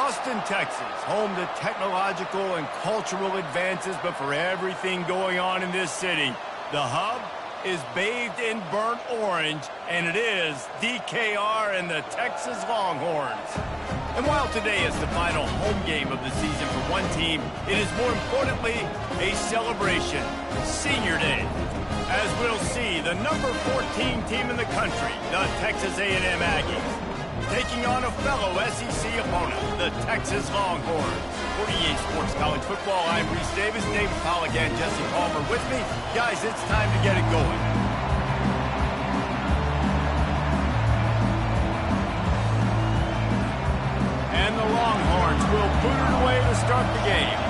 Austin, Texas, home to technological and cultural advances, but for everything going on in this city, the hub is bathed in burnt orange, and it is DKR and the Texas Longhorns. And while today is the final home game of the season for one team, it is more importantly a celebration, Senior Day. As we'll see, the number 14 team in the country, the Texas A&M Aggies, taking on a fellow SEC opponent, the Texas Longhorns. For EA Sports College Football, I'm Reese Davis, David Pollack, and Jesse Palmer with me. Guys, it's time to get it going. And the Longhorns will boot it away to start the game.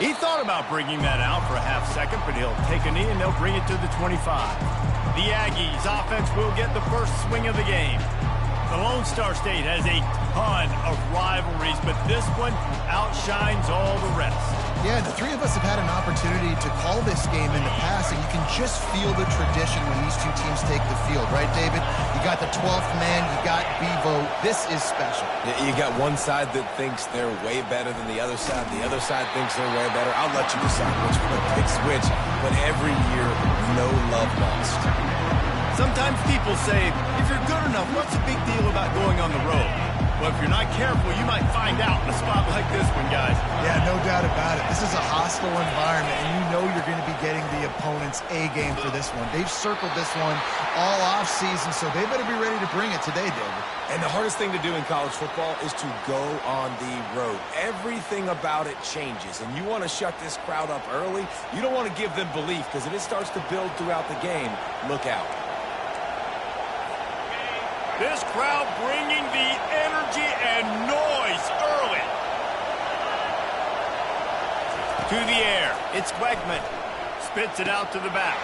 He thought about bringing that out for a half second, but he'll take a knee and they'll bring it to the 25. The Aggies offense will get the first swing of the game. The Lone Star State has a ton of rivalries, but this one outshines all the rest. Yeah, the three of us have had an opportunity to call this game in the past, and you can just feel the tradition when these two teams take the field, right, David? You got the 12th man, you got Bevo. This is special. You got one side that thinks they're way better than the other side thinks they're way better. I'll let you decide which one picks which, but every year, no love lost. Sometimes people say, if you're good enough, what's the big deal about going on the road? Well, if you're not careful, you might find out in a spot like this one, guys. Yeah, no doubt about it. This is a hostile environment, and you know you're going to be getting the opponent's A game for this one. They've circled this one all offseason, so they better be ready to bring it today, David. And the hardest thing to do in college football is to go on the road. Everything about it changes, and you want to shut this crowd up early. You don't want to give them belief, because if it starts to build throughout the game, look out. This crowd bringing the energy and noise early. To the air, it's Wegman. Spits it out to the back.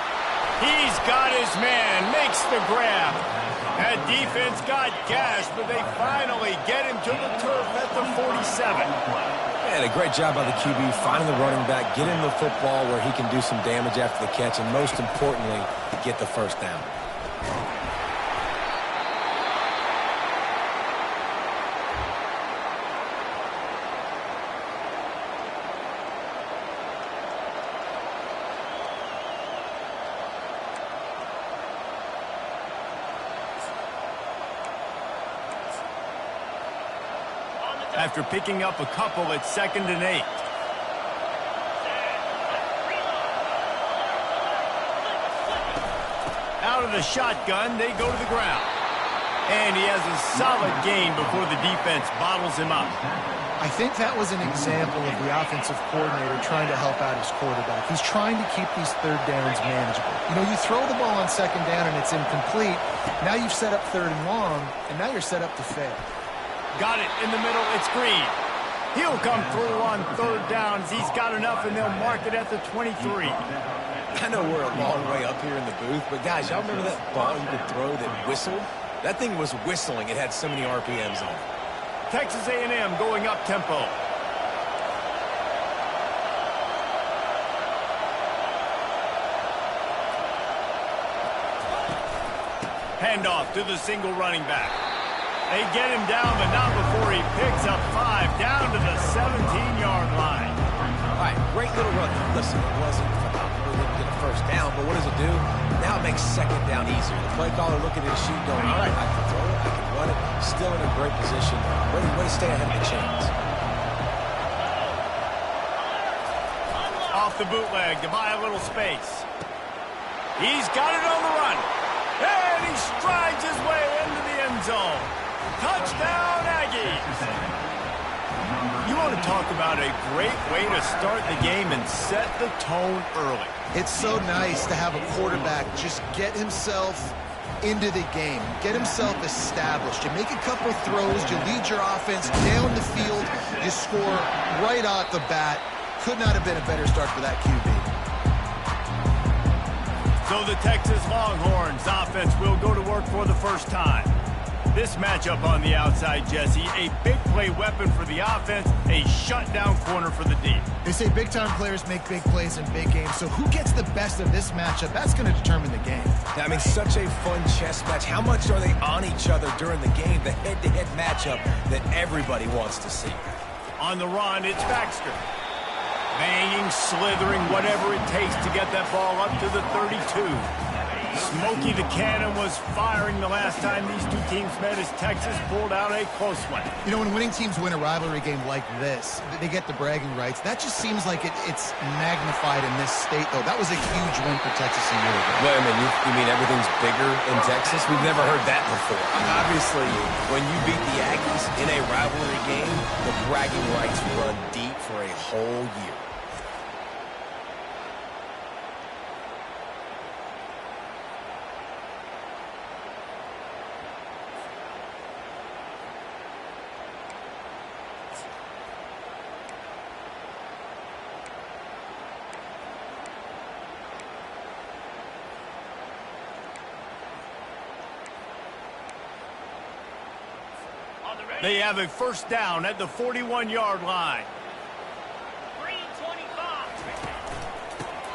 He's got his man, makes the grab. That defense got gashed, but they finally get him to the turf at the 47. And a great job by the QB, finding the running back, getting the football where he can do some damage after the catch, and most importantly, get the first down. After picking up a couple at 2nd and 8. Out of the shotgun, they go to the ground. And he has a solid gain before the defense bottles him up. I think that was an example of the offensive coordinator trying to help out his quarterback. He's trying to keep these third downs manageable. You know, you throw the ball on 2nd down and it's incomplete. Now you've set up 3rd and long, and now you're set up to fail. Got it in the middle. It's Green. He'll come through on 3rd downs. He's got enough, and they'll mark it at the 23. I know we're a long way up here in the booth, but guys, y'all remember that ball you could throw that whistled? That thing was whistling. It had so many RPMs on it. Texas A&M going up tempo. Handoff to the single running back. They get him down, but not before he picks up 5 down to the 17-yard line. All right, great little run. Listen, it wasn't phenomenal. He didn't get a first down, but what does it do? Now it makes 2nd down easier. The play caller looking at his sheet going, all right, I can throw it, I can run it. Still in a great position. Way to stay ahead of the chains. Off the bootleg to buy a little space. He's got it on the run. And he strides his way into the end zone. Touchdown, Aggies! You want to talk about a great way to start the game and set the tone early. It's so nice to have a quarterback just get himself into the game, get himself established. You make a couple throws, you lead your offense down the field, you score right off the bat. Could not have been a better start for that QB. So the Texas Longhorns offense will go to work for the first time. this matchup on the outside, Jesse. A big play weapon for the offense, a shutdown corner for the D. They say big-time players make big plays in big games, so who gets the best of this matchup? That's going to determine the game. I mean, such a fun chess match. How much are they on each other during the game? The head-to-head matchup that everybody wants to see. On the run, it's Baxter. Banging, slithering, whatever it takes to get that ball up to the 32. Smokey the Cannon was firing the last time these two teams met as Texas pulled out a close one. You know, when winning teams win a rivalry game like this, they get the bragging rights. That just seems like it's magnified in this state, though. That was a huge win for Texas a year ago. Wait a minute, you mean everything's bigger in Texas? We've never heard that before. Obviously, when you beat the Aggies in a rivalry game, the bragging rights run deep for a whole year. They have a first down at the 41-yard line.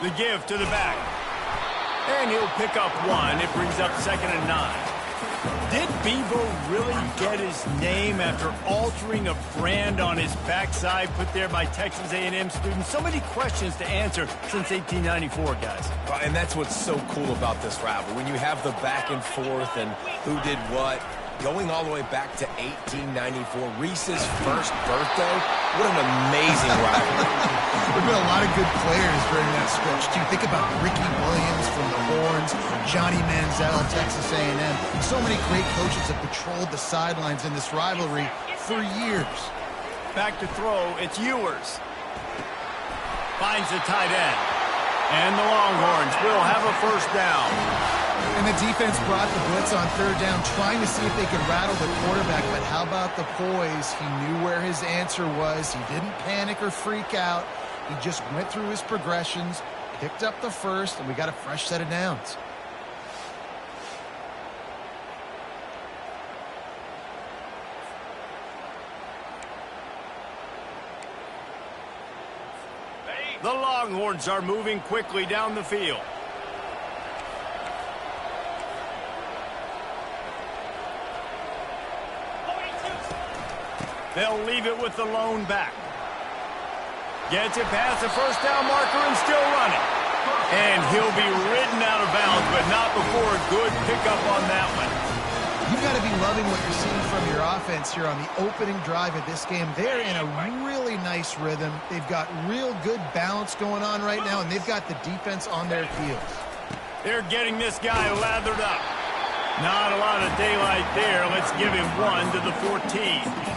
The give to the back. And he'll pick up one. It brings up 2nd and 9. Did Bevo really get his name after altering a brand on his backside put there by Texas A&M students? So many questions to answer since 1894, guys. And that's what's so cool about this rivalry. When you have the back and forth and who did what, going all the way back to 1894, Reese's first birthday. What an amazing rivalry. There have been a lot of good players during that stretch, too. Think about Ricky Williams from the Horns, Johnny Manziel, Texas A&M. So many great coaches have patrolled the sidelines in this rivalry for years. Back to throw, it's Ewers. Finds the tight end. And the Longhorns will have a first down. And the defense brought the blitz on 3rd down, trying to see if they could rattle the quarterback. But how about the poise? He knew where his answer was. He didn't panic or freak out. He just went through his progressions, picked up the first, and we got a fresh set of downs. The Longhorns are moving quickly down the field. They'll leave it with the lone back. Gets it past the first down marker and still running. And he'll be ridden out of bounds, but not before a good pickup on that one. You've got to be loving what you're seeing from your offense here on the opening drive of this game. They're in a really nice rhythm. They've got real good balance going on right now, and they've got the defense on their heels. They're getting this guy lathered up. Not a lot of daylight there. Let's give him one to the 14.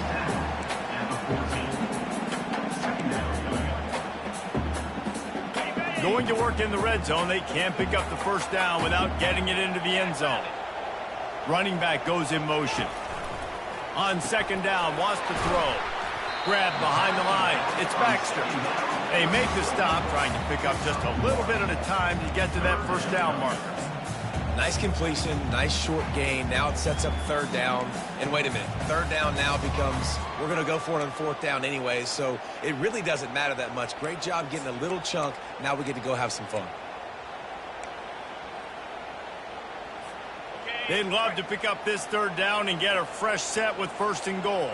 Going to work in the red zone. They can't pick up the first down without getting it into the end zone. Running back goes in motion. On 2nd down, wants to throw. Grabbed behind the line. It's Baxter. They make the stop, trying to pick up just a little bit at a time to get to that first down marker. Nice completion, nice short gain. Now it sets up 3rd down. And wait a minute, 3rd down now becomes, we're going to go for it on 4th down anyway, so it really doesn't matter that much. Great job getting a little chunk. Now we get to go have some fun. They'd love to pick up this 3rd down and get a fresh set with 1st and goal.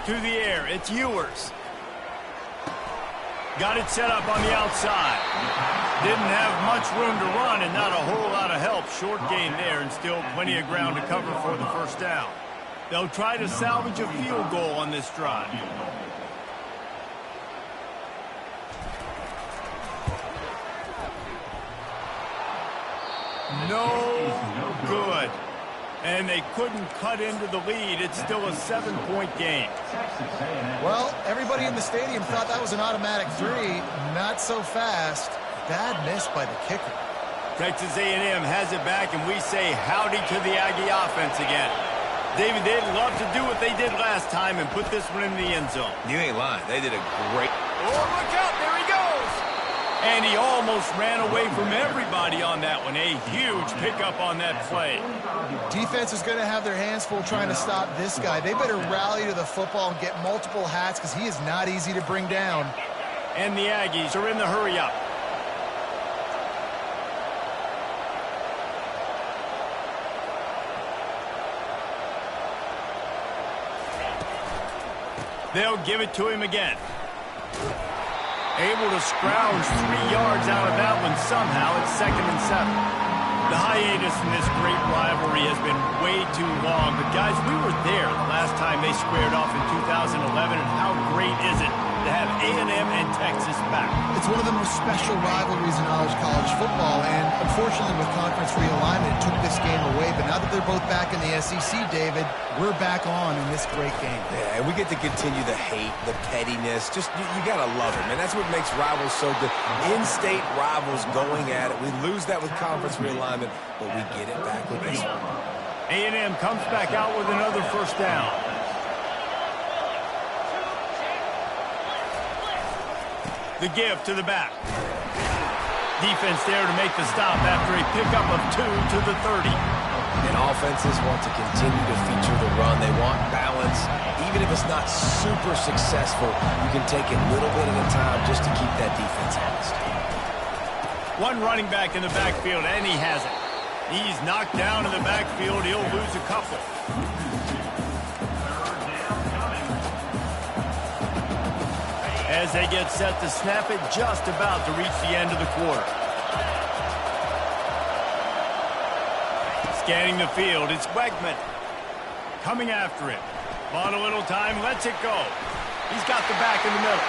To the air, it's Ewers. Got it set up on the outside. Didn't have much room to run and not a whole lot of help. Short gain there and still plenty of ground to cover for the first down. They'll try to salvage a field goal on this drive. No good. And they couldn't cut into the lead. It's still a 7-point game. Well, everybody in the stadium thought that was an automatic 3. Not so fast. Bad miss by the kicker. Texas A&M has it back, and we say howdy to the Aggie offense again. David, they'd love to do what they did last time and put this one in the end zone. You ain't lying. They did a great Oh, look out, there he goes. And he almost ran away from everybody on that one. A huge pickup on that play. Defense is going to have their hands full trying to stop this guy. They better rally to the football and get multiple hats because he is not easy to bring down. And the Aggies are in the hurry-up. They'll give it to him again. Able to scrounge 3 yards out of that one somehow. It's 2nd and 7. The hiatus in this great rivalry has been way too long. But, guys, we were there the last time they squared off in 2011. And how great is it to have A&M and Texas back? It's one of the most special rivalries in all of college football. And, unfortunately, with conference realignment, it took this game away. But now that they're both back in the SEC, David, we're back on in this great game. Yeah, and we get to continue the hate, the pettiness. Just, you got to love it, man. That's what makes rivals so good. In-state rivals going at it. We lose that with conference realignment, but we get it back with this one. A&M comes back out with another first down. The give to the back. Defense there to make the stop after a pickup of 2 to the 30. And offenses want to continue to feature the run. They want balance. Even if it's not super successful, you can take it little bit at a time just to keep that defense honest. One running back in the backfield, and he has it. He's knocked down in the backfield. He'll lose a couple. As they get set to snap it, just about to reach the end of the quarter. Scanning the field, it's Wegman. Coming after it. Bought a little time, lets it go. He's got the back in the middle.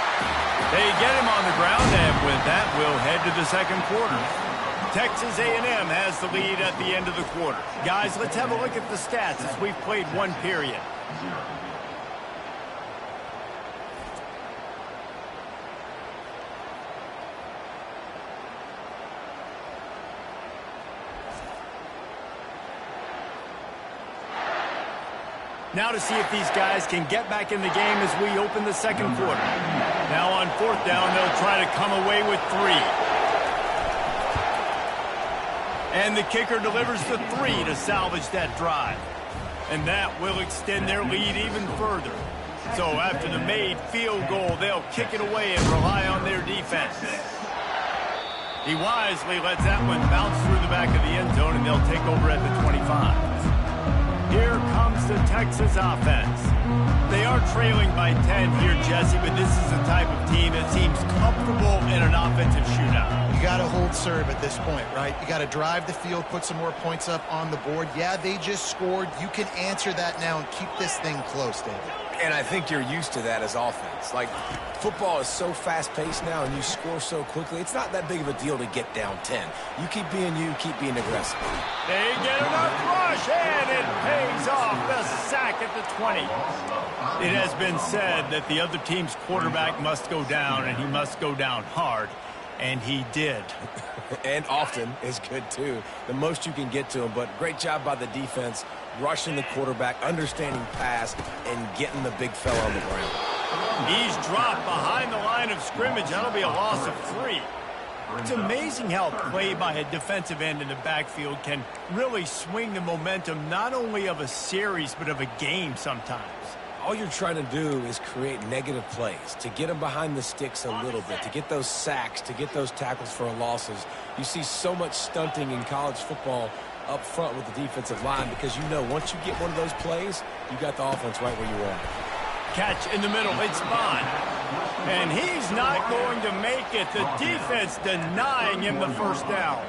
They get him on the ground, and with that, we'll head to the second quarter. Texas A&M has the lead at the end of the quarter. Guys, let's have a look at the stats as we've played one period. Now to see if these guys can get back in the game as we open the second quarter. Now on 4th down, they'll try to come away with 3. And the kicker delivers the 3 to salvage that drive. And that will extend their lead even further. So after the made field goal, they'll kick it away and rely on their defense. He wisely lets that one bounce through the back of the end zone, and they'll take over at the 25. Here comes the Texas offense. They are trailing by 10 here, Jesse, but this is the type of team that seems comfortable in an offensive shootout. You got to hold serve at this point, right? You got to drive the field, put some more points up on the board. Yeah, they just scored. You can answer that now and keep this thing close, David. And I think you're used to that as offense. Like, football is so fast-paced now and you score so quickly, it's not that big of a deal to get down 10. You keep being you, keep being aggressive. They get enough rush, and it pays off. The sack at the 20. It has been said that the other team's quarterback must go down, and he must go down hard. And he did. And often is good, too. The most you can get to him, but great job by the defense, rushing the quarterback, understanding pass, and getting the big fella on the ground. He's dropped behind the line of scrimmage. That'll be a loss of 3. It's amazing how play by a defensive end in the backfield can really swing the momentum not only of a series but of a game sometimes. All you're trying to do is create negative plays, to get them behind the sticks a little bit, to get those sacks, to get those tackles for losses. You see so much stunting in college football up front with the defensive line because you know once you get one of those plays, you got the offense right where you want. Catch in the middle, it's Bond. And he's not going to make it. The defense denying him the first down.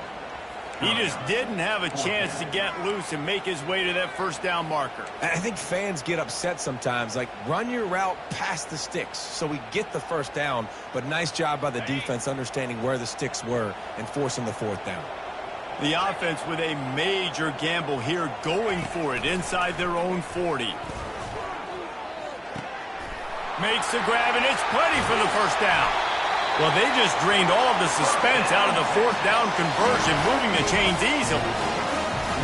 He just didn't have a chance to get loose and make his way to that first down marker. I think fans get upset sometimes, like run your route past the sticks so we get the first down, but nice job by the defense understanding where the sticks were and forcing the 4th down. The offense with a major gamble here, going for it inside their own 40. Makes the grab, and it's plenty for the first down. Well, they just drained all of the suspense out of the 4th down conversion, moving the chains easily.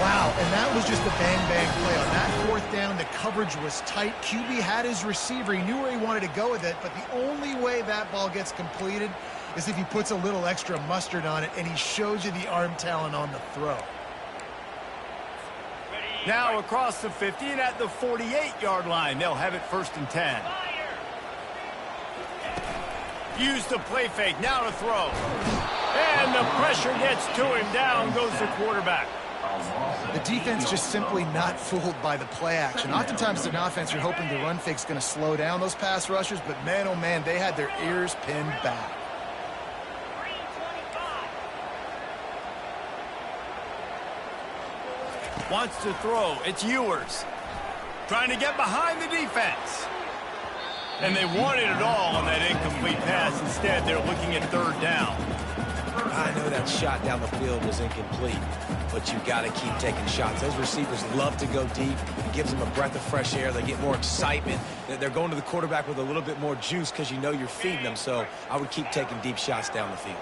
Wow, and that was just a bang-bang play. On that fourth down, the coverage was tight. QB had his receiver. He knew where he wanted to go with it, but the only way that ball gets completed is if he puts a little extra mustard on it, and he shows you the arm talent on the throw. Now across the 50 and at the 48-yard line, they'll have it 1st and 10. Use the play fake, now to throw. And the pressure gets to him, down goes the quarterback. The defense just simply not fooled by the play action. Oftentimes as an offense, you're hoping the run fake's going to slow down those pass rushers, but man, oh man, they had their ears pinned back. Wants to throw, it's Ewers. Trying to get behind the defense. And they wanted it all on that incomplete pass. Instead, they're looking at 3rd down. I know that shot down the field was incomplete, but you got to keep taking shots. Those receivers love to go deep. It gives them a breath of fresh air. They get more excitement. They're going to the quarterback with a little bit more juice because you know you're feeding them. So I would keep taking deep shots down the field.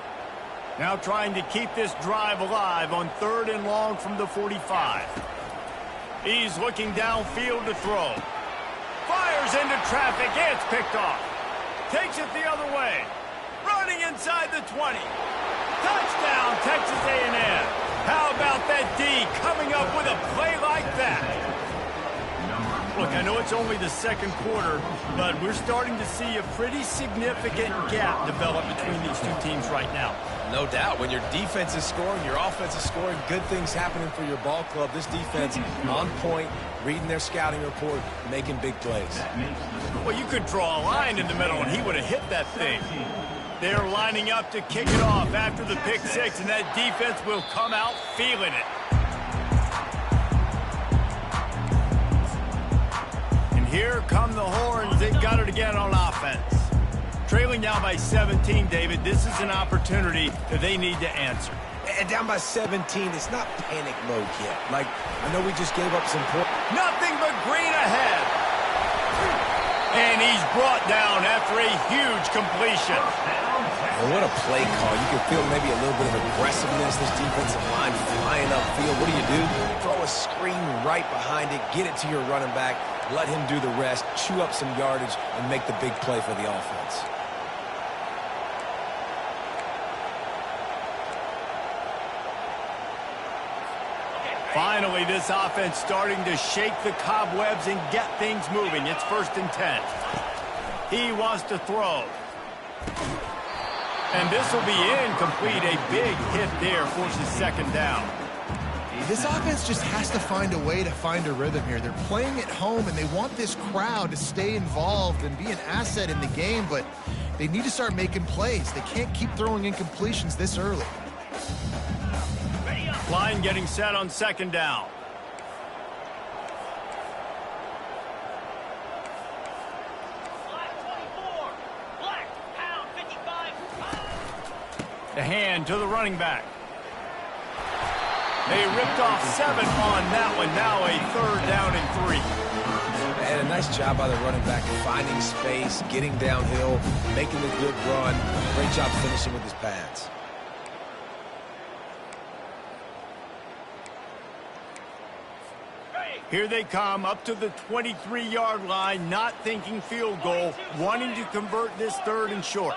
Now trying to keep this drive alive on 3rd and long from the 45. He's looking downfield to throw. Fires into traffic. It's picked off. Takes it the other way. Running inside the 20. Touchdown, Texas A&M. How about that D coming up with a play like that? Look, I know it's only the 2nd quarter, but we're starting to see a pretty significant gap develop between these two teams right now. No doubt. When your defense is scoring, your offense is scoring, good things happening for your ball club. This defense on point, reading their scouting report, making big plays. Well, you could draw a line in the middle, and he would have hit that thing. They're lining up to kick it off after the pick 6, and that defense will come out feeling it. And here come the horns. They got it again on offense. Trailing down by 17, David, this is an opportunity that they need to answer. And down by 17, it's not panic mode yet. Like, I know we just gave up some points. Nothing but green ahead. And he's brought down after a huge completion. And what a play call. You can feel maybe a little bit of aggressiveness. This defensive line flying upfield. What do? Throw a screen right behind it. Get it to your running back. Let him do the rest. Chew up some yardage and make the big play for the offense. Finally, this offense starting to shake the cobwebs and get things moving. It's 1st and 10. He wants to throw. And this will be incomplete. A big hit there forces 2nd down. This offense just has to find a way to find a rhythm here. They're playing at home, and they want this crowd to stay involved and be an asset in the game, but they need to start making plays. They can't keep throwing incompletions this early. Line getting set on 2nd down. The hand to the running back. They ripped off 7 on that one. Now a 3rd down and 3. And a nice job by the running back, finding space, getting downhill, making a good run. Great job finishing with his pads. Here they come up to the 23-yard line, not thinking field goal, wanting to convert this 3rd and short.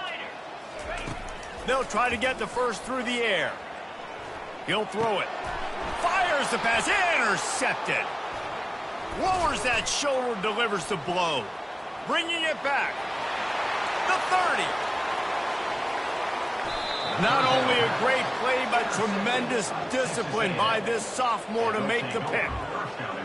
They'll try to get the first through the air. He'll throw it. Fires the pass, intercepted. Lowers that shoulder, delivers the blow. Bringing it back. The 30. Not only a great play, but tremendous discipline by this sophomore to make the pick.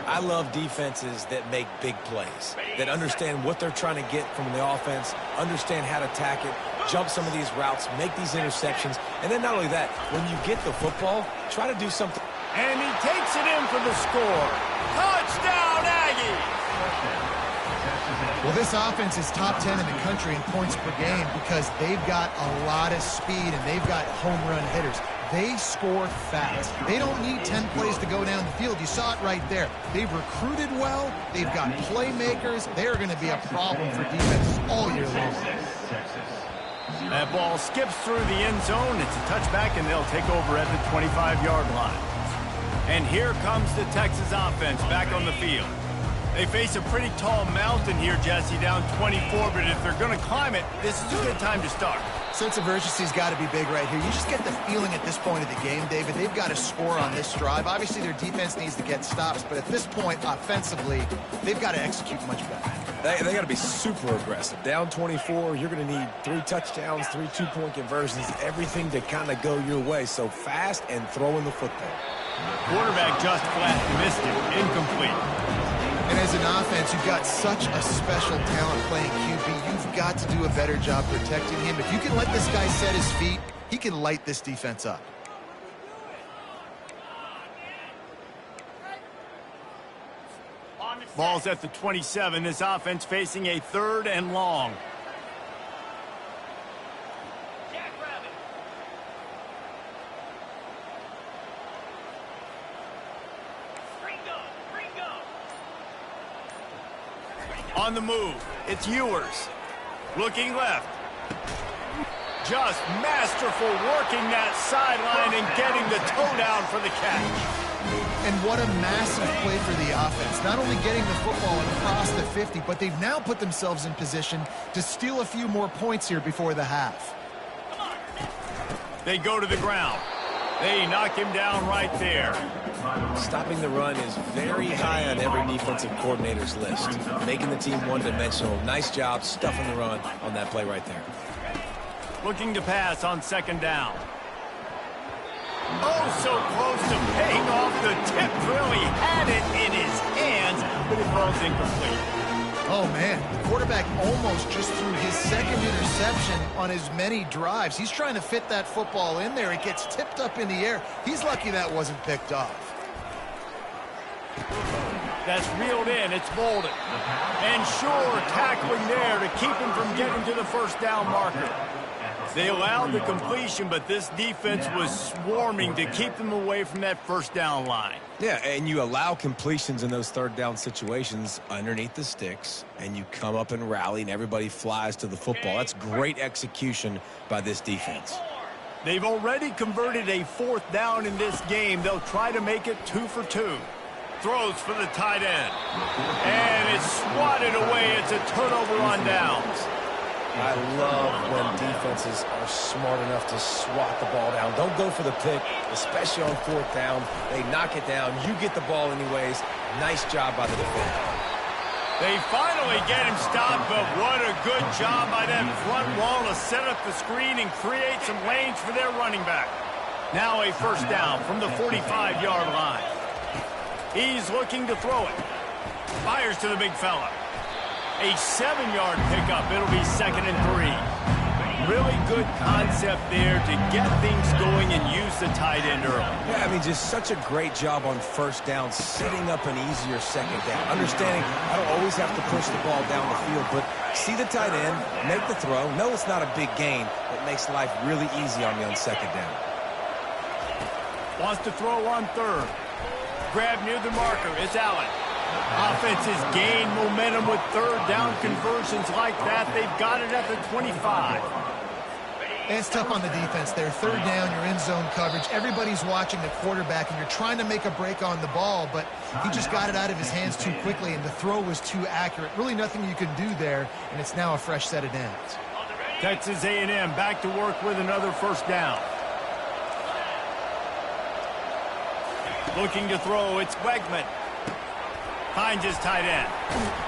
I love defenses that make big plays, that understand what they're trying to get from the offense, understand how to attack it, jump some of these routes, make these interceptions, and then not only that, when you get the football, try to do something. And he takes it in for the score. Touchdown, Aggies! Well, this offense is top 10 in the country in points per game because they've got a lot of speed and they've got home run hitters. They score fast. They don't need 10 plays to go down the field. You saw it right there. They've recruited well. They've got playmakers. They're going to be a problem for defense all year long. That ball skips through the end zone. It's a touchback, and they'll take over at the 25-yard line. And here comes the Texas offense back on the field. They face a pretty tall mountain here, Jesse, down 24, but if they're going to climb it, this is a good time to start. Sense of urgency's got to be big right here. You just get the feeling at this point of the game, David, they've got to score on this drive. Obviously, their defense needs to get stops, but at this point, offensively, they've got to execute much better. They got to be super aggressive. Down 24, you're going to need 3 touchdowns, 3 two-point conversions, everything to kind of go your way. So fast and throwing the football. Quarterback just flat missed it. Incomplete. And as an offense, you've got such a special talent playing QB. You've got to do a better job protecting him. If you can let this guy set his feet, he can light this defense up. Ball's at the 27. This offense facing a 3rd and long. On the move, it's Ewers. Looking left. Just masterful working that sideline and getting the toe down for the catch. And what a massive play for the offense. Not only getting the football across the 50, but they've now put themselves in position to steal a few more points here before the half. They go to the ground. They knock him down right there. Stopping the run is very high on every defensive coordinator's list. Making the team one-dimensional. Nice job stuffing the run on that play right there. Looking to pass on 2nd down. Oh, so close to paying off the tip. Really had it in his hands, but it falls incomplete. Oh, man, the quarterback almost just threw his 2nd interception on as many drives. He's trying to fit that football in there. It gets tipped up in the air. He's lucky that wasn't picked off. That's reeled in. It's Bolden. And sure, tackling there to keep him from getting to the 1st down marker. They allowed the completion, but this defense was swarming to keep them away from that 1st down line. Yeah, and you allow completions in those 3rd down situations underneath the sticks, and you come up and rally, and everybody flies to the football. That's great execution by this defense. They've already converted a 4th down in this game. They'll try to make it 2 for 2. Throws for the tight end. And it's swatted away. It's a turnover on downs. I love when defenses are smart enough to swat the ball down. Don't go for the pick, especially on 4th down. They knock it down. You get the ball anyways. Nice job by the defender. They finally get him stopped, but what a good job by that front wall to set up the screen and create some lanes for their running back. Now a 1st down from the 45-yard line. He's looking to throw it. Fires to the big fella. A 7-yard pickup. It'll be 2nd and 3. Really good concept there to get things going and use the tight end early. Yeah, I mean, just such a great job on 1st down, setting up an easier 2nd down. Understanding I don't always have to push the ball down the field, but see the tight end, make the throw. No, it's not a big gain, but makes life really easy on me on 2nd down. Wants to throw on 3rd. Grab near the marker. It's Allen. Offense has gained momentum with 3rd down conversions like that. They've got it at the 25. And it's tough on the defense there. 3rd down, you're in zone coverage. Everybody's watching the quarterback, and you're trying to make a break on the ball, but he just got it out of his hands too quickly, and the throw was too accurate. Really nothing you can do there, and it's now a fresh set of downs. Texas A&M back to work with another 1st down. Looking to throw, it's Wegman. Finds his tight end.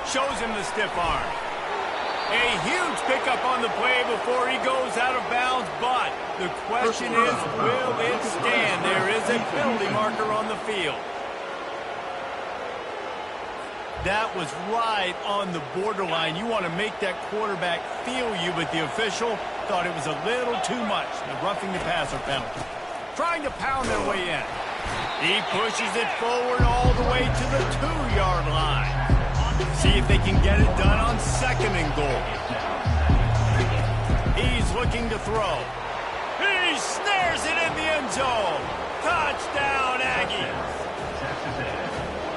Shows him the stiff arm. A huge pickup on the play before he goes out of bounds, but the question is, will it stand? There is a penalty marker on the field. That was right on the borderline. You want to make that quarterback feel you, but the official thought it was a little too much. The roughing the passer penalty. Trying to pound their way in. He pushes it forward all the way to the 2-yard line. See if they can get it done on 2nd and goal. He's looking to throw. He snares it in the end zone. Touchdown, Aggies.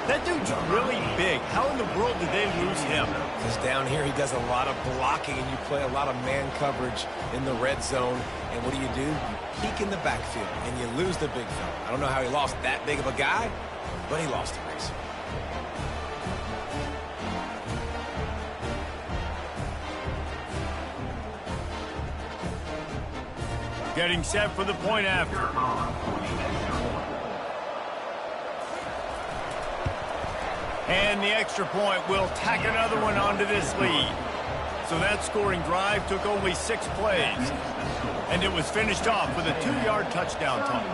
That dude's really big. How in the world did they lose him? Because down here he does a lot of blocking, and you play a lot of man coverage in the red zone. And what do? You peek in the backfield, and you lose the big fella. I don't know how he lost that big of a guy, but he lost the race. Getting set for the point after. And the extra point will tack another one onto this lead. So that scoring drive took only 6 plays. And it was finished off with a 2-yard touchdown toss.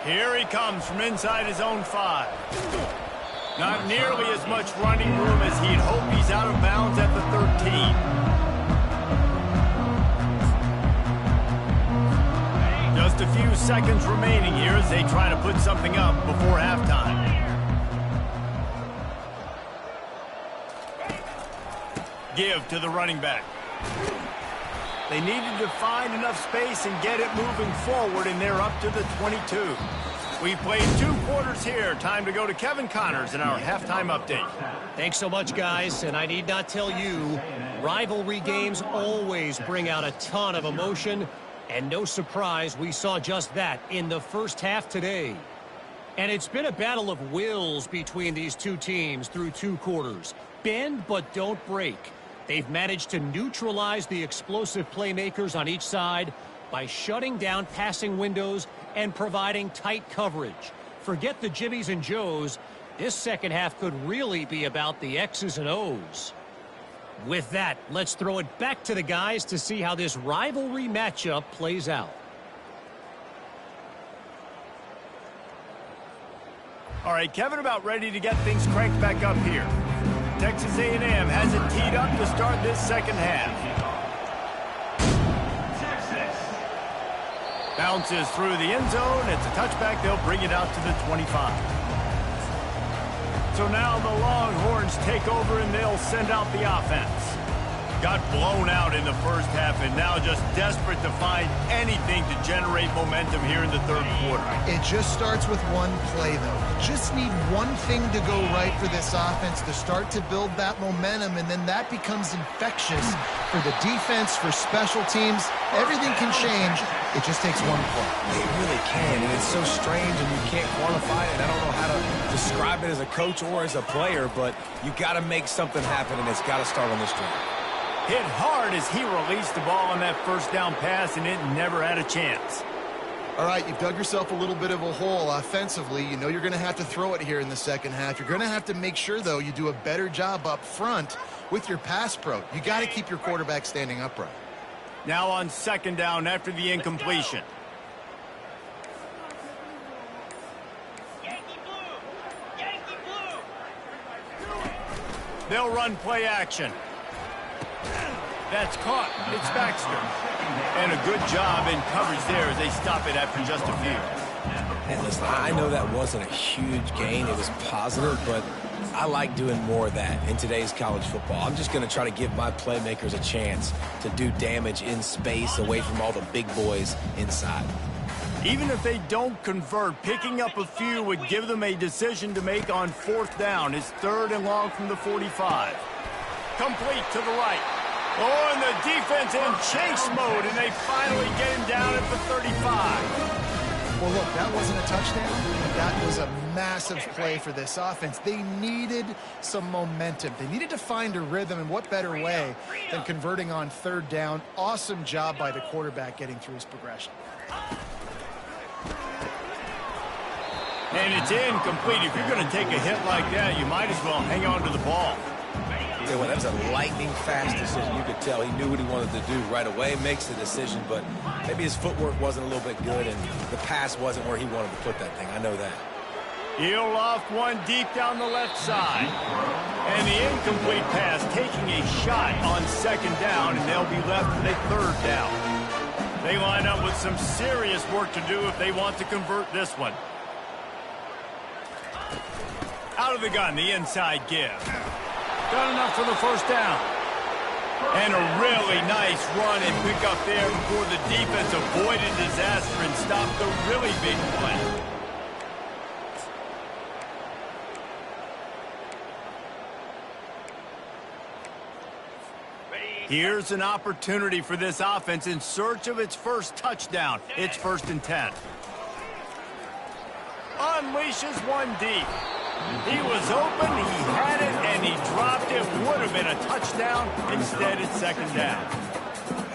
Here he comes from inside his own 5. Not nearly as much running room as he'd hoped. He's out of bounds at the 13. Just a few seconds remaining here as they try to put something up before halftime. Give to the running back. They needed to find enough space and get it moving forward, and they're up to the 22. We've played 2 quarters here. Time to go to Kevin Connors in our halftime update. Thanks so much, guys. And I need not tell you, rivalry games always bring out a ton of emotion. And no surprise, we saw just that in the first half today. And it's been a battle of wills between these two teams through 2 quarters. Bend but don't break. They've managed to neutralize the explosive playmakers on each side by shutting down passing windows and providing tight coverage. Forget the Jimmies and Joes. This second half could really be about the X's and O's. With that, let's throw it back to the guys to see how this rivalry matchup plays out. All right, Kevin, about ready to get things cranked back up here. Texas A&M has it teed up to start this second half. Bounces through the end zone. It's a touchback. They'll bring it out to the 25. So now the Longhorns take over and they'll send out the offense. Got blown out in the first half and now just desperate to find anything to generate momentum here in the third quarter. It just starts with one play, though. Just need one thing to go right for this offense to start to build that momentum, and then that becomes infectious for the defense, for special teams. Everything can change. It just takes one play. It really can, and it's so strange, and you can't quantify it. I don't know how to describe it as a coach or as a player, but you got to make something happen, and it's got to start on this drive. Hit hard as he released the ball on that first down pass, and it never had a chance. All right, you've dug yourself a little bit of a hole offensively. You know you're going to have to throw it here in the second half. You're going to have to make sure, though, you do a better job up front with your pass pro. You got to keep your quarterback standing upright. Now on second down after the incompletion. They'll run play action. That's caught. It's Baxter. And a good job in coverage there as they stop it after just a few. And listen, I know that wasn't a huge gain. It was positive, but I like doing more of that in today's college football. I'm just going to try to give my playmakers a chance to do damage in space away from all the big boys inside. Even if they don't convert, picking up a few would give them a decision to make on fourth down. It's 3rd and long from the 45. Complete to the right. Oh, and the defense in chase mode, and they finally get him down at the 35. Well, look, that wasn't a touchdown. That was a massive play for this offense. They needed some momentum. They needed to find a rhythm, and what better way than converting on 3rd down. Awesome job by the quarterback getting through his progression. And it's incomplete. If you're going to take a hit like that, you might as well hang on to the ball. Yeah, well, that was a lightning-fast decision. You could tell he knew what he wanted to do right away, makes the decision, but maybe his footwork wasn't a little bit good, and the pass wasn't where he wanted to put that thing. I know that. He'll loft one deep down the left side. And the incomplete pass taking a shot on 2nd down, and they'll be left with a 3rd down. They line up with some serious work to do if they want to convert this one. Out of the gun, the inside give. Got enough for the 1st down. And a really nice run and pick up there before the defense avoided disaster and stopped the really big play. Here's an opportunity for this offense in search of its first touchdown. It's 1st and 10. Unleashes one deep. He was open, he had it, and he dropped it. Would have been a touchdown. Instead, it's 2nd down.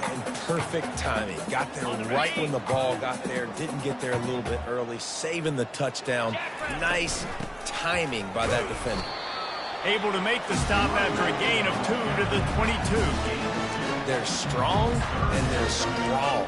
And perfect timing. Got there right when the ball got there. Didn't get there a little bit early. Saving the touchdown. Nice timing by that defender. Able to make the stop after a gain of 2 to the 22. They're strong, and they're strong.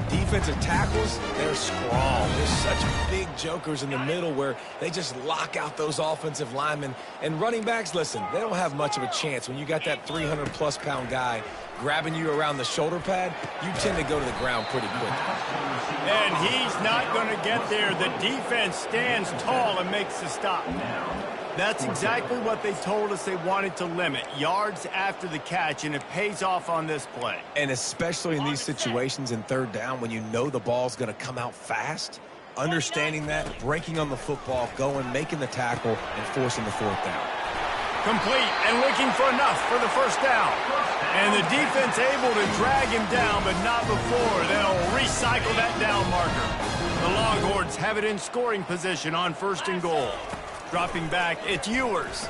Defensive tackles, they're strong. There's such big jokers in the middle where they just lock out those offensive linemen. And running backs, listen, they don't have much of a chance. When you got that 300-plus-pound guy grabbing you around the shoulder pad, you tend to go to the ground pretty quickly. And he's not going to get there. The defense stands tall and makes the stop. That's exactly what they told us they wanted to limit. Yards after the catch, and it pays off on this play. And especially in these situations in 3rd down when you know the ball's going to come out fast, understanding that, breaking on the football, going, making the tackle, and forcing the 4th down. Complete and looking for enough for the 1st down. And the defense able to drag him down, but not before they'll recycle that down marker. The Longhorns have it in scoring position on 1st and goal. Dropping back, it's Ewers.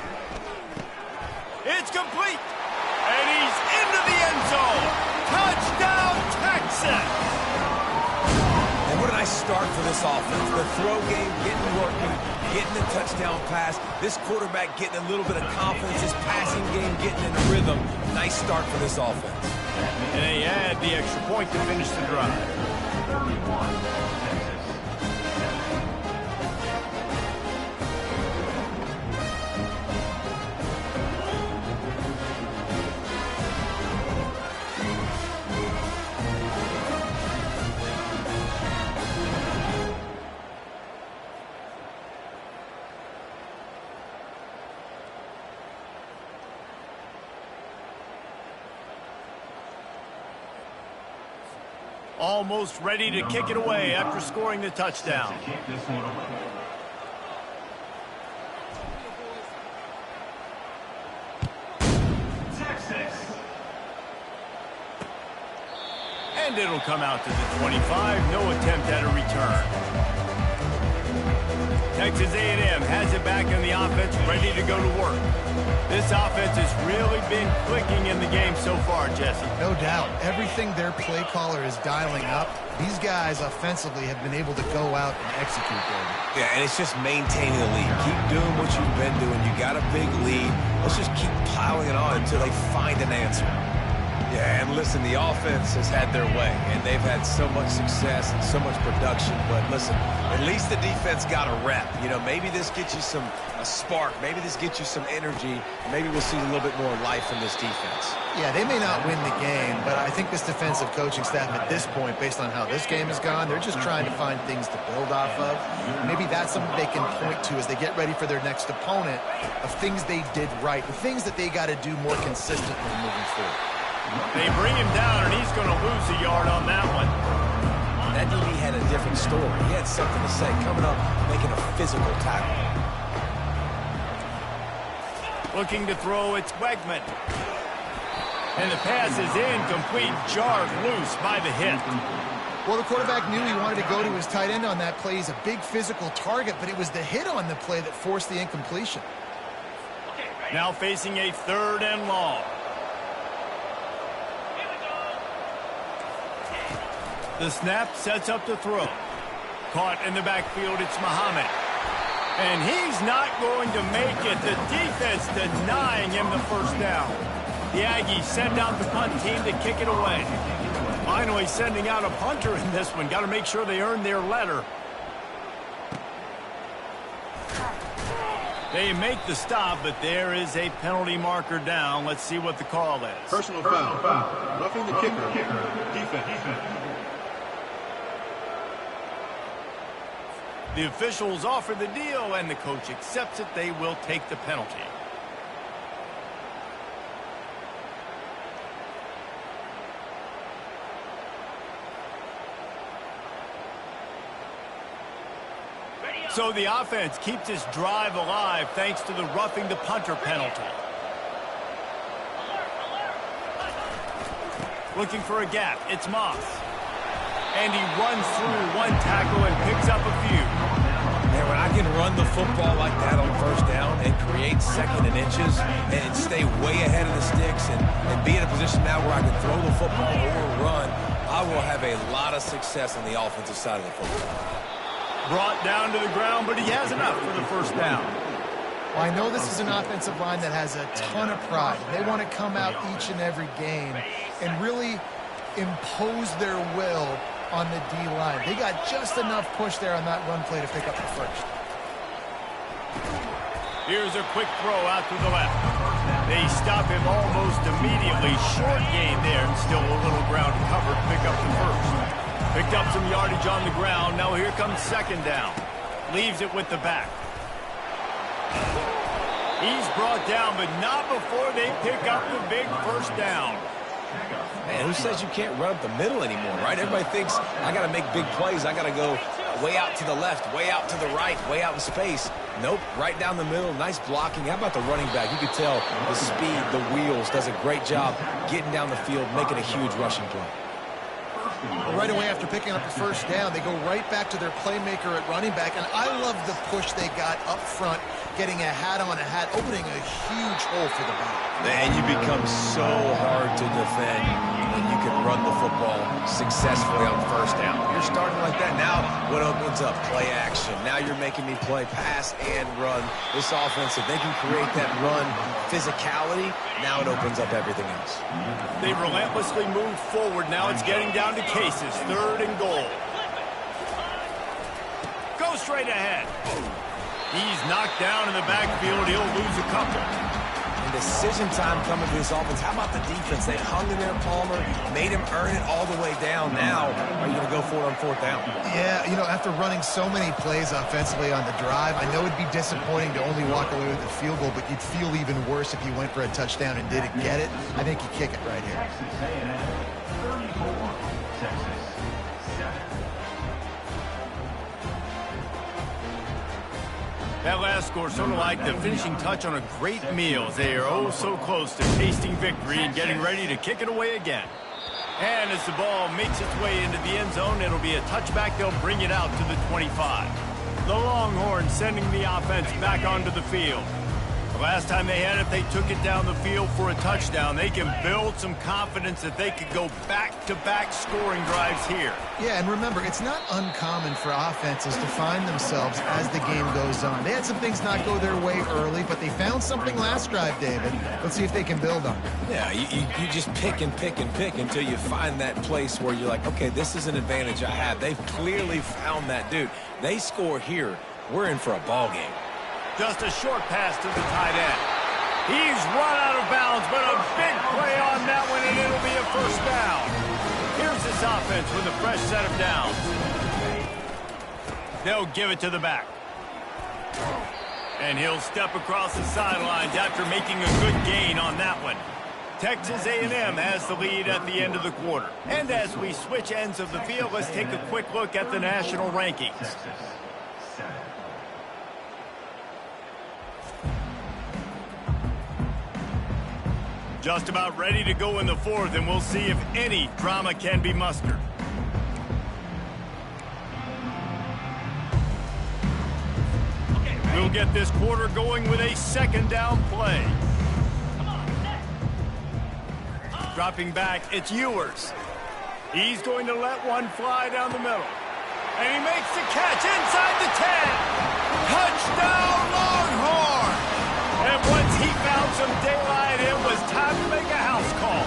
It's complete. And he's into the end zone. Touchdown, Texas. And what a nice start for this offense. The throw game getting working, getting the touchdown pass. This quarterback getting a little bit of confidence. His passing game getting in rhythm. Nice start for this offense. And they add the extra point to finish the drive. Almost ready to kick it away after scoring the touchdown. And it'll come out to the 25. No attempt at a return. Texas A&M has it back in the offense, ready to go to work. This offense has really been clicking in the game so far, Jesse. No doubt. Everything their play caller is dialing up, these guys offensively have been able to go out and execute, David. Yeah, and it's just maintaining the lead. Keep doing what you've been doing. You got a big lead. Let's just keep plowing it on until they find an answer. Yeah, and listen, the offense has had their way, and they've had so much success and so much production. But listen, at least the defense got a rep. You know, maybe this gets you a spark. Maybe this gets you some energy. Maybe we'll see a little bit more life from this defense. Yeah, they may not win the game, but I think this defensive coaching staff at this point, based on how this game has gone, they're just trying to find things to build off of. Maybe that's something they can point to as they get ready for their next opponent of things they did right, the things that they got to do more consistently moving forward. They bring him down, and he's going to lose a yard on that one. That DB had a different story. He had something to say, coming up, making a physical tackle. Looking to throw, it's Wegman. And the pass is incomplete, jarred loose by the hit. Well, the quarterback knew he wanted to go to his tight end on that play. He's a big physical target, but it was the hit on the play that forced the incompletion. Now facing a 3rd and long. The snap sets up the throw. Caught in the backfield, it's Muhammad. And he's not going to make it. The defense denying him the 1st down. The Aggies send out the punt team to kick it away. Finally sending out a punter in this one. Got to make sure they earn their letter. They make the stop, but there is a penalty marker down. Let's see what the call is. Personal foul. Roughing the kicker. Defense. The officials offer the deal, and the coach accepts it. They will take the penalty. So the offense keeps this drive alive thanks to the roughing the punter penalty. Looking for a gap. It's Moss. And he runs through one tackle and picks up a few. Man, when I can run the football like that on first down and create second and inches and stay way ahead of the sticks and be in a position now where I can throw the football or run, I will have a lot of success on the offensive side of the football. Brought down to the ground, but he has enough for the first down. Well, I know this is an offensive line that has a ton of pride. They want to come out each and every game and really impose their will on the D-line. They got just enough push there on that run play to pick up the first. Here's a quick throw out to the left. They stop him almost immediately. Short gain there and still a little ground covered. Pick up the first. Picked up some yardage on the ground. Now here comes second down. Leaves it with the back. He's brought down, but not before they pick up the big first down. Man, who says you can't run up the middle anymore, right? Everybody thinks I got to make big plays. I got to go way out to the left, way out to the right, way out in space. Nope, right down the middle. Nice blocking. How about the running back? You could tell the speed, the wheels, does a great job getting down the field, making a huge rushing play. Well, right away after picking up the first down, they go right back to their playmaker at running back. And I love the push they got up front, getting a hat on a hat, opening a huge hole for the back. Man, you become so hard to defend when you can run the football successfully on first down. You're starting like that. Now what opens up? Play action. Now you're making me play pass and run. This offense, if they can create that run physicality, now it opens up everything else. They relentlessly move forward. Now it's getting down to cases. Third and goal. Go straight ahead. He's knocked down in the backfield. He'll lose a couple. And decision time coming to this offense. How about the defense? They hung in there, Palmer, made him earn it all the way down. Now, are you going to go for it on fourth down? Yeah, you know, after running so many plays offensively on the drive, I know it'd be disappointing to only walk away with a field goal, but you'd feel even worse if you went for a touchdown and didn't get it. I think you kick it right here. That last score sort of like the finishing touch on a great meal. They are oh so close to tasting victory and getting ready to kick it away again. And as the ball makes its way into the end zone, it'll be a touchback. They'll bring it out to the 25. The Longhorns sending the offense back onto the field. The last time they had it, they took it down the field for a touchdown. They can build some confidence that they could go back-to-back scoring drives here. Yeah, and remember, it's not uncommon for offenses to find themselves as the game goes on. They had some things not go their way early, but they found something last drive, David. Let's see if they can build on it. Yeah, you just pick and pick and pick until you find that place where you're like, okay, this is an advantage I have. They've clearly found that, dude. They score here. We're in for a ball game. Just a short pass to the tight end. He's run out of bounds, but a big play on that one, and it'll be a first down. Here's this offense with a fresh set of downs. They'll give it to the back. And he'll step across the sidelines after making a good gain on that one. Texas A&M has the lead at the end of the quarter. And as we switch ends of the field, let's take a quick look at the national rankings. Just about ready to go in the fourth, and we'll see if any drama can be mustered. We'll get this quarter going with a second down play. Dropping back, it's Ewers. He's going to let one fly down the middle. And he makes the catch inside the 10. Touchdown, Longhorn! And once he found some daylight, it was time to make a house call.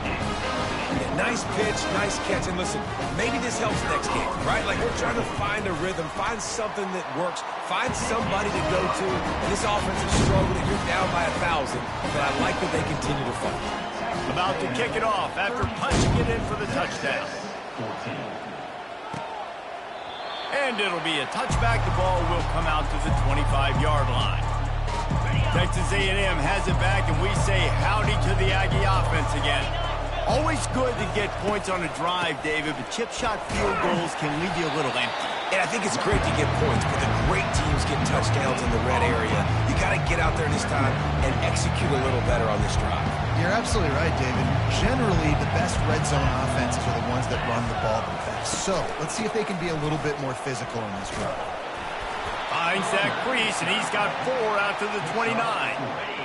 Yeah, nice pitch, nice catch. And listen, maybe this helps next game, right? Like we're trying to find a rhythm, find something that works, find somebody to go to. And this offense is struggling. You're down by 1,000, but I like that they continue to fight. About to kick it off after punching it in for the touchdown. And it'll be a touchback. The ball will come out to the 25-yard line. Texas A&M has it back, and we say howdy to the Aggie offense again. Always good to get points on a drive, David, but chip shot field goals can leave you a little empty. And I think it's great to get points, but the great teams get touchdowns in the red area. You got to get out there this time and execute a little better on this drive. You're absolutely right, David. Generally, the best red zone offenses are the ones that run the ball the best. So let's see if they can be a little bit more physical in this drive. Finds that crease, and he's got 4 out to the 29.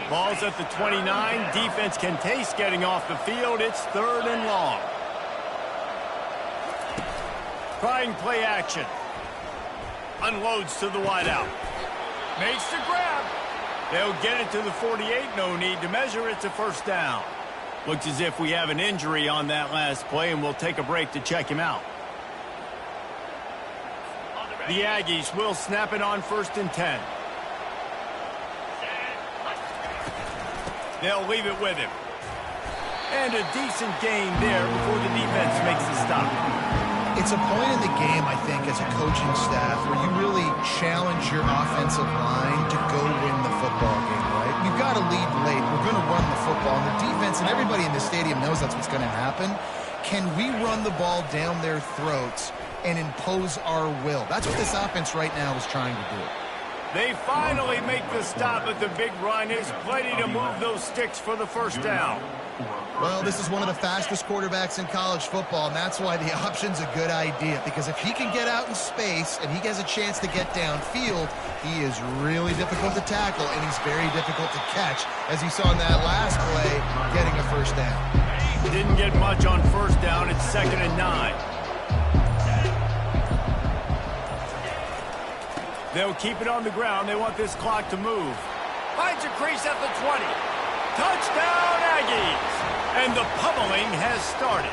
Ball's at the 29. Defense can taste getting off the field. It's 3rd and long. Trying play action. Unloads to the wideout. Makes the grab. They'll get it to the 48. No need to measure. It's a 1st down. Looks as if we have an injury on that last play, and we'll take a break to check him out. The Aggies will snap it on 1st and 10. They'll leave it with him. And a decent gain there before the defense makes the stop. It's a point in the game, I think, as a coaching staff where you really challenge your offensive line to go win the football game, right? You've got to lead late. We're going to run the football. And the defense and everybody in the stadium knows that's what's going to happen. Can we run the ball down their throats and impose our will? That's what this offense right now is trying to do. They finally make the stop at the big run. Is plenty to move those sticks for the 1st down. Well, this is one of the fastest quarterbacks in college football, and that's why the option's a good idea. Because if he can get out in space and he has a chance to get downfield, he is really difficult to tackle, and he's very difficult to catch, as you saw in that last play, getting a 1st down. Didn't get much on 1st down. It's 2nd and 9. They'll keep it on the ground. They want this clock to move. Finds a crease at the 20. Touchdown, Aggies! And the pummeling has started.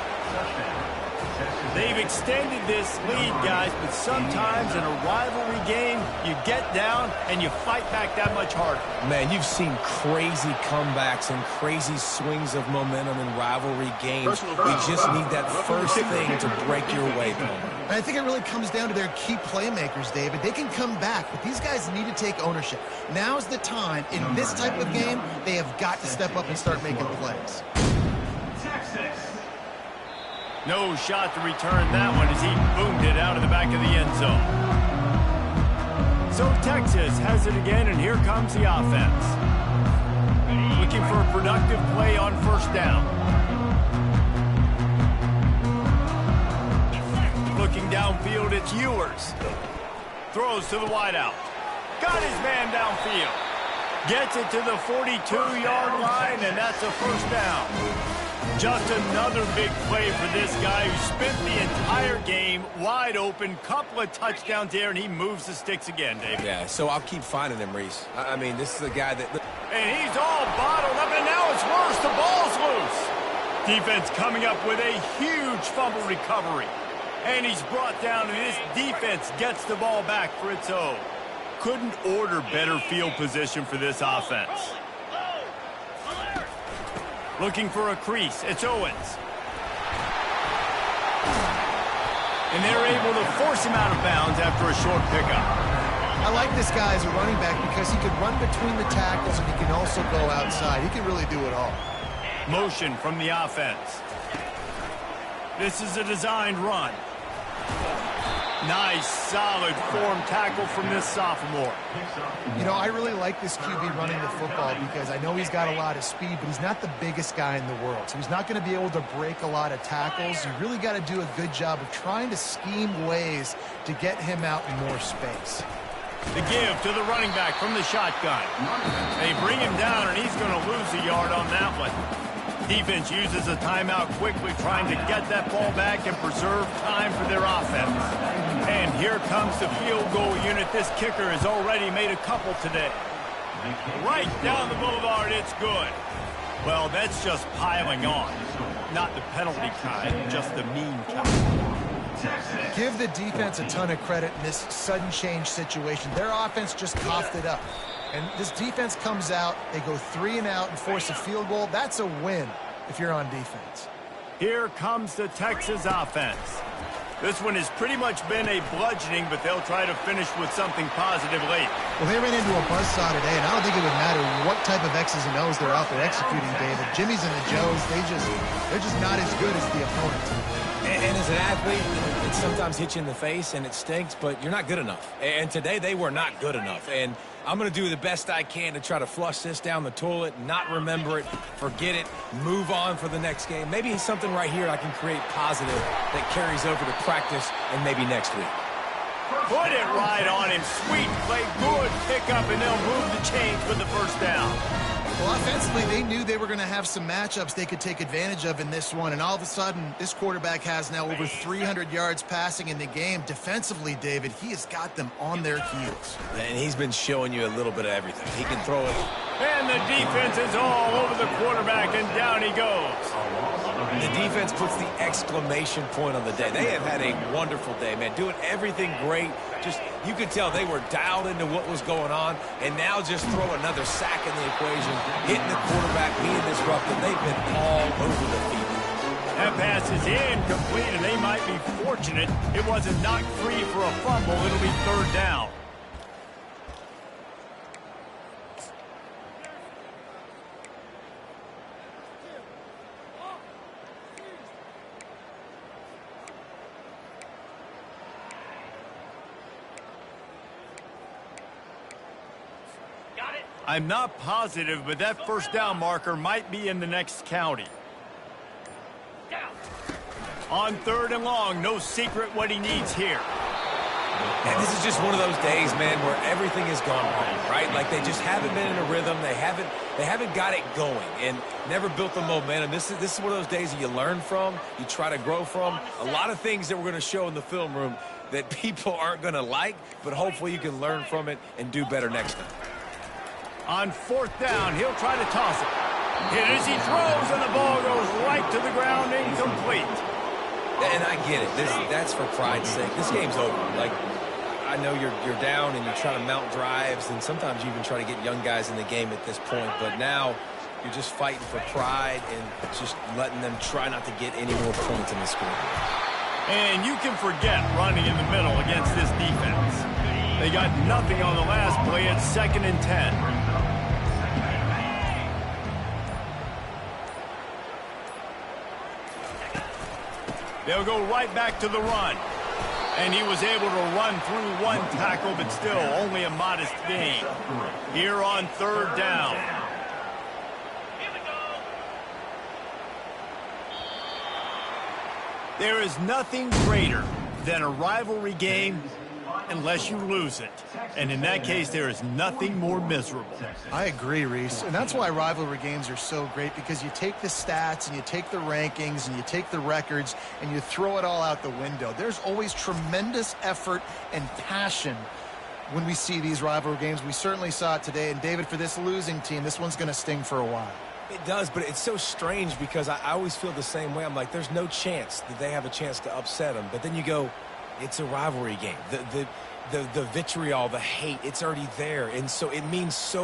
They've extended this lead, guys, but sometimes in a rivalry game, you get down and you fight back that much harder. Man, you've seen crazy comebacks and crazy swings of momentum in rivalry games. We just need that first thing to break your way, Palmer. And I think it really comes down to their key playmakers, David. They can come back, but these guys need to take ownership. Now's the time. In this type of game, they have got to step up and start making plays. No shot to return that one as he boomed it out of the back of the end zone. So Texas has it again, and here comes the offense. Looking for a productive play on 1st down. Looking downfield, it's Ewers. Throws to the wideout. Got his man downfield. Gets it to the 42-yard line, and that's a 1st down. Just another big play for this guy who spent the entire game wide open. Couple of touchdowns there, and he moves the sticks again, David. Yeah, so I'll keep finding him, Reese. I mean, this is a guy that... And he's all bottled up, and now it's worse. The ball's loose. Defense coming up with a huge fumble recovery. And he's brought down, and this defense gets the ball back for its own. Couldn't order better field position for this offense. Looking for a crease. It's Owens. And they're able to force him out of bounds after a short pickup. I like this guy as a running back because he can run between the tackles and he can also go outside. He can really do it all. Motion from the offense. This is a designed run. Nice, solid form tackle from this sophomore. You know, I really like this QB running the football because I know he's got a lot of speed, but he's not the biggest guy in the world. So he's not going to be able to break a lot of tackles. You really got to do a good job of trying to scheme ways to get him out in more space. The give to the running back from the shotgun. They bring him down, and he's going to lose a yard on that one. Defense uses a timeout quickly, trying to get that ball back and preserve time for their offense. And here comes the field goal unit. This kicker has already made a couple today. Right down the boulevard, it's good. Well, that's just piling on. Not the penalty kind, just the mean kind. Give the defense a ton of credit in this sudden change situation. Their offense just coughed it up. And this defense comes out, they go 3 and out and force a field goal. That's a win if you're on defense. Here comes the Texas offense. This one has pretty much been a bludgeoning, but they'll try to finish with something positive late. Well, they ran into a buzzsaw today, and I don't think it would matter what type of X's and O's they're out there executing, David. Jimmy's and the Joes, they're just not as good as the opponent. And as an athlete, it sometimes hits you in the face and it stinks, but you're not good enough. And today they were not good enough. And I'm going to do the best I can to try to flush this down the toilet, not remember it, forget it, move on for the next game. Maybe it's something right here I can create positive that carries over to practice and maybe next week. Put it right on him. Sweet play, good pickup, and they'll move the chains with the first down. Well, offensively, they knew they were going to have some matchups they could take advantage of in this one, and all of a sudden, this quarterback has now over 300 yards passing in the game. Defensively, David, he has got them on their heels. And he's been showing you a little bit of everything. He can throw it. And the defense is all over the quarterback, and down he goes. The defense puts the exclamation point on the day. They have had a wonderful day, man, doing everything great. Just, you could tell they were dialed into what was going on, and now just throw another sack in the equation, hitting the quarterback, being disrupted. They've been all over the field. That pass is incomplete, and they might be fortunate it wasn't knocked free for a fumble. It'll be third down. I'm not positive, but that first down marker might be in the next county. On third and long, no secret what he needs here. And this is just one of those days, man, where everything has gone wrong, right? Like they just haven't been in a rhythm. They haven't got it going and never built the momentum. This is one of those days that you learn from, you try to grow from. A lot of things that we're going to show in the film room that people aren't going to like, but hopefully you can learn from it and do better next time. On fourth down, he'll try to toss it. Hit as he throws, and the ball goes right to the ground, incomplete. And I get it. That's for pride's sake. This game's over. Like, I know you're down and you're trying to mount drives, and sometimes you even try to get young guys in the game at this point. But now you're just fighting for pride and just letting them try not to get any more points in the scoreboard. And you can forget running in the middle against this defense. They got nothing on the last play. It's 2nd and 10. They'll go right back to the run. And he was able to run through one tackle, but still only a modest gain. Here on third down. There is nothing greater than a rivalry game unless you lose it. And in that case, there is nothing more miserable. I agree, Reese. And that's why rivalry games are so great, because you take the stats and you take the rankings and you take the records and you throw it all out the window. There's always tremendous effort and passion when we see these rivalry games. We certainly saw it today. And, David, for this losing team, this one's going to sting for a while. It does, but it's so strange because I always feel the same way. I'm like, there's no chance that they have a chance to upset them. But then you go, it's a rivalry game. The vitriol, the hate, it's already there. And so it means so